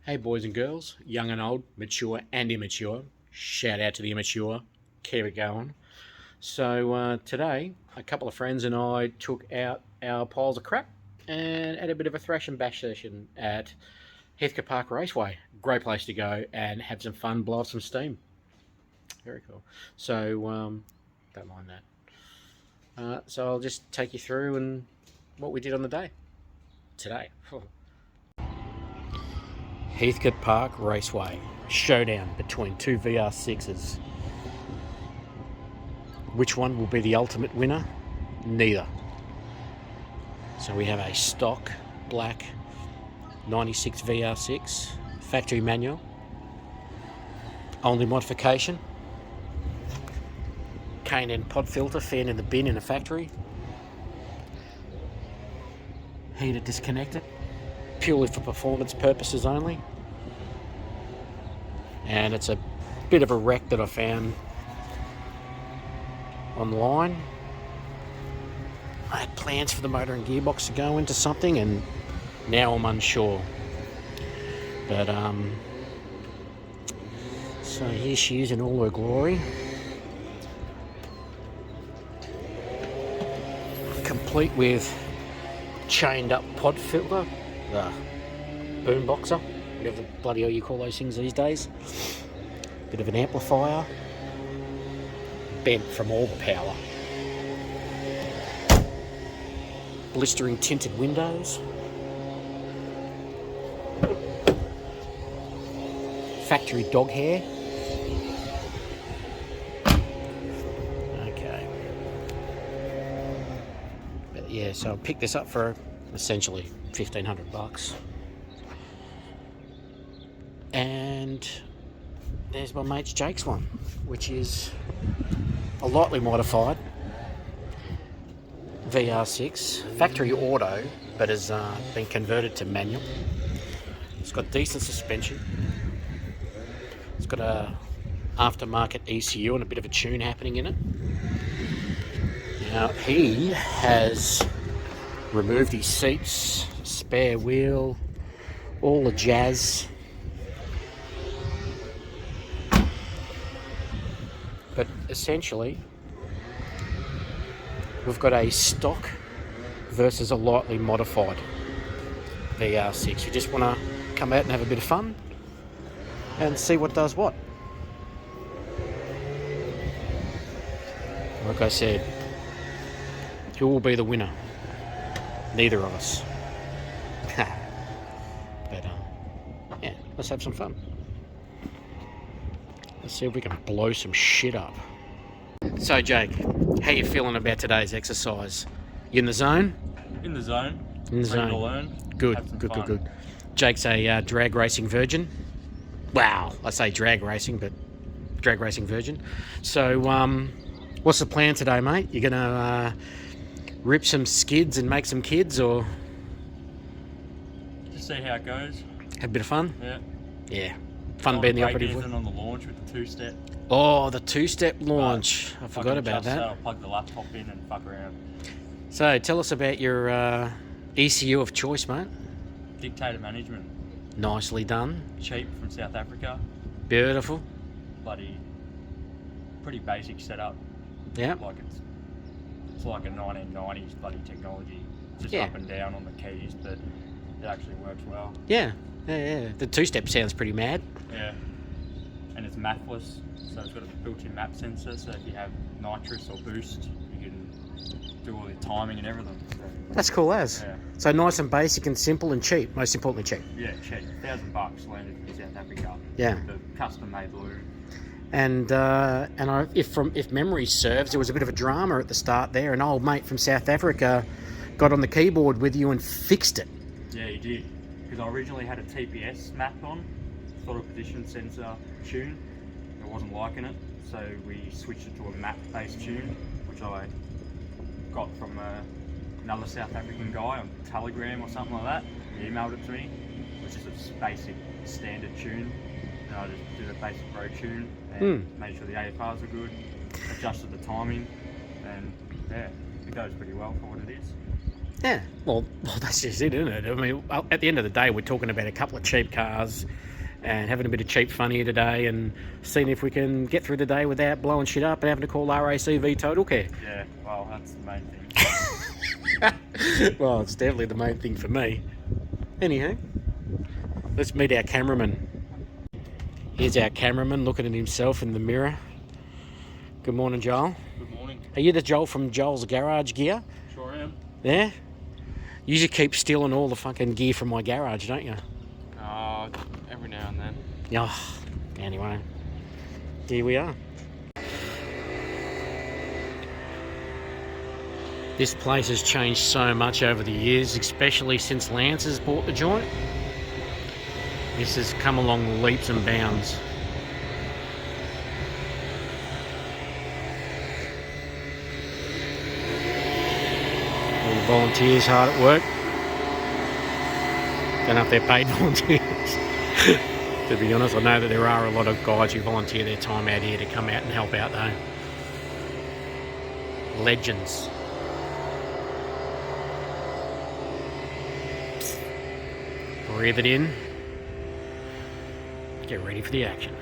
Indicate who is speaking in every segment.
Speaker 1: Hey boys and girls, young and old, mature and immature. Shout out to the immature. Keep it going. So today, a couple of friends and I took out our piles of crap and had a bit of a thrash and bash session at Heathcote Park Raceway. Great place to go and have some fun, blow off some steam. Very cool. So don't mind that. So I'll just take you through and what we did on the day today. Heathcote Park Raceway. Showdown between two VR6s. Which one will be the ultimate winner? Neither. So we have a stock black 96 VR6 factory manual. Only modification. K&N pod filter, fan in the bin in a factory. Heater disconnected. Purely for performance purposes only. And it's a bit of a wreck that I found online. I had plans for the motor and gearbox to go into something and now I'm unsure. But so here she is in all her glory. Complete with chained up pod filter. The boom boxer, whatever the bloody hell you call those things these days. Bit of an amplifier, bent from all the power. Blistering tinted windows. Factory dog hair. Okay. But yeah, so I picked this up for essentially $1,500. And there's my mate's Jake's one, which is a lightly modified VR6, factory auto, but has been converted to manual. It's got decent suspension. It's got a aftermarket ECU and a bit of a tune happening in it. Now he has removed his seats, spare wheel, all the jazz. But essentially, we've got a stock versus a lightly modified VR6. You just want to come out and have a bit of fun and see what does what. Like I said, who will be the winner? Neither of us. But yeah, let's have some fun. Let's see if we can blow some shit up. So Jake, how you feeling about today's exercise? You in the zone?
Speaker 2: In the zone.
Speaker 1: In the zone.
Speaker 2: To learn.
Speaker 1: Good. Jake's a drag racing virgin. Wow, I say drag racing, but drag racing virgin. So what's the plan today, mate? You gonna rip some skids and make some kids, or
Speaker 2: Just see how it goes.
Speaker 1: have a bit of fun?
Speaker 2: Yeah.
Speaker 1: Yeah. Fun being the operative word.
Speaker 2: On the launch with the two-step.
Speaker 1: Oh, the two-step launch. I forgot about that.
Speaker 2: I'll plug the laptop in and fuck around.
Speaker 1: So tell us about your ECU of choice, mate.
Speaker 2: Dictator management.
Speaker 1: Nicely done.
Speaker 2: Cheap from South Africa.
Speaker 1: Beautiful.
Speaker 2: Bloody pretty basic setup.
Speaker 1: Yeah.
Speaker 2: Like it's like a 1990s bloody technology. Just
Speaker 1: Yeah.
Speaker 2: up and down on the keys, but it actually works well.
Speaker 1: Yeah. The two-step sounds pretty mad.
Speaker 2: Yeah. And it's mapless, so it's got a built-in map sensor, so if you have nitrous or boost, you can do all the timing and everything. So,
Speaker 1: That's cool as.
Speaker 2: yeah.
Speaker 1: So nice and basic and simple and cheap. Most importantly, cheap.
Speaker 2: Yeah, cheap. $1,000 landed in South Africa.
Speaker 1: Yeah.
Speaker 2: The custom-made balloon.
Speaker 1: And if memory serves, there was a bit of a drama at the start there. An old mate from South Africa got on the keyboard with you and fixed it.
Speaker 2: Yeah, he did. Because I originally had a TPS map on, throttle position sensor tune. I wasn't liking it, so we switched it to a map-based tune, which I got from another South African guy on Telegram or something like that. He emailed it to me, which is a basic standard tune. And I just did a basic road tune and made sure the AFRs were good, adjusted the timing, and yeah, it goes pretty well for what it is.
Speaker 1: Yeah, well, that's just it, isn't it? I mean, at the end of the day, we're talking about a couple of cheap cars and having a bit of cheap fun here today and seeing if we can get through the day without blowing shit up and having to call RACV Total Care.
Speaker 2: Yeah, well, that's the main thing.
Speaker 1: Well, it's definitely the main thing for me. Anyhow, let's meet our cameraman. Here's our cameraman looking at himself in the mirror. Good morning, Joel.
Speaker 2: Good morning.
Speaker 1: Are you the Joel from Joel's Garage Gear?
Speaker 2: Sure am.
Speaker 1: Yeah? You usually keep stealing all the fucking gear from my garage, don't you?
Speaker 2: Every now and then.
Speaker 1: Yeah. Anyway, here we are. This place has changed so much over the years, especially since Lance has bought the joint. This has come along leaps and bounds. All the volunteers hard at work. Don't know if they're paid volunteers. To be honest, I know that there are a lot of guys who volunteer their time out here to come out and help out though. Legends. Breathe it in. Get ready for the action.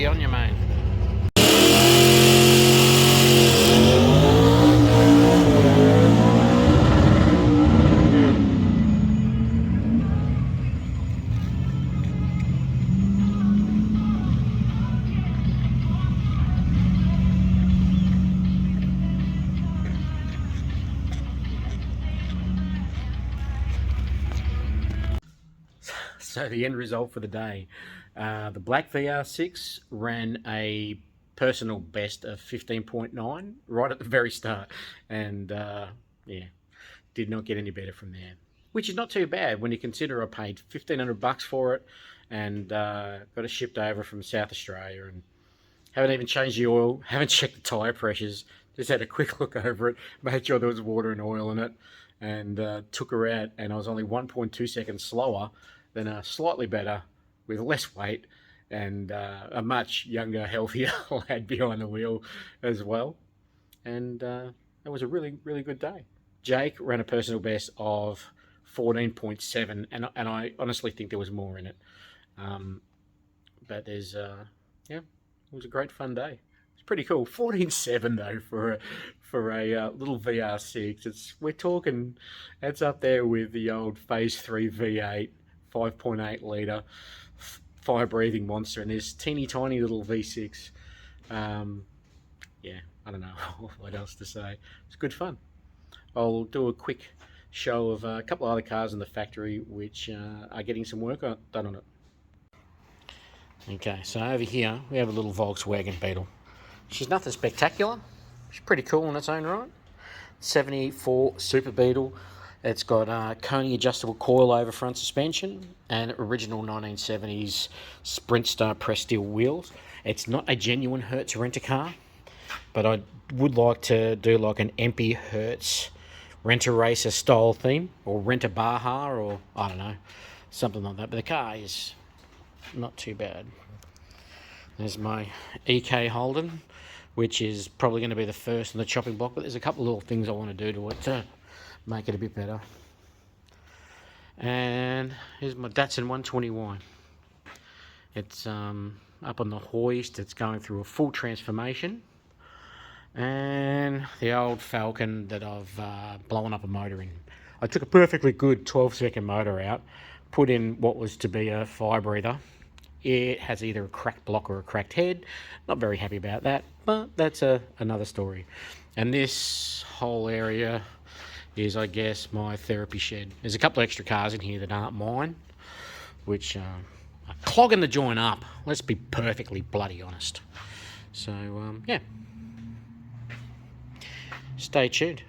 Speaker 1: On your main. So the end result for the day, the black VR6 ran a personal best of 15.9 right at the very start, and yeah, did not get any better from there, which is not too bad when you consider I paid $1,500 for it and got it shipped over from South Australia and haven't even changed the oil, haven't checked the tyre pressures, just had a quick look over it, made sure there was water and oil in it, and took her out, and I was only 1.2 seconds slower than a slightly better, with less weight, and a much younger, healthier lad behind the wheel as well. And it was a really, really good day. Jake ran a personal best of 14.7, and I honestly think there was more in it. But there's, yeah, it was a great fun day. It's pretty cool. 14.7 though for a little VR6. We're talking, that's up there with the old Phase 3 V8, 5.8 litre fire breathing monster, and this teeny tiny little V6. Yeah, I don't know what else to say. It's good fun. I'll do a quick show of a couple of other cars in the factory which are getting some work done on it. Okay, so over here we have a little Volkswagen Beetle. She's nothing spectacular. She's pretty cool in its own right. 74 Super Beetle. It's got Coney adjustable coilover front suspension and original 1970s Sprint Star press steel wheels. It's not a genuine Hertz rent-a-car, but I would like to do like an MP Hertz rent-a-racer style theme, or rent-a-Baja, or I don't know, something like that. But the car is not too bad. There's my EK Holden, which is probably going to be the first on the chopping block, but there's a couple of little things I want to do to it to make it a bit better. And here's my Datsun 120Y. It's up on the hoist. It's going through a full transformation. And the old Falcon that I've blown up a motor in. I took a perfectly good 12-second motor out, put in what was to be a fire breather. It has either a cracked block or a cracked head. Not very happy about that, but that's another story. And this whole area is, I guess, my therapy shed. There's a couple of extra cars in here that aren't mine, which are clogging the joint up. Let's be perfectly bloody honest. So, yeah. Stay tuned.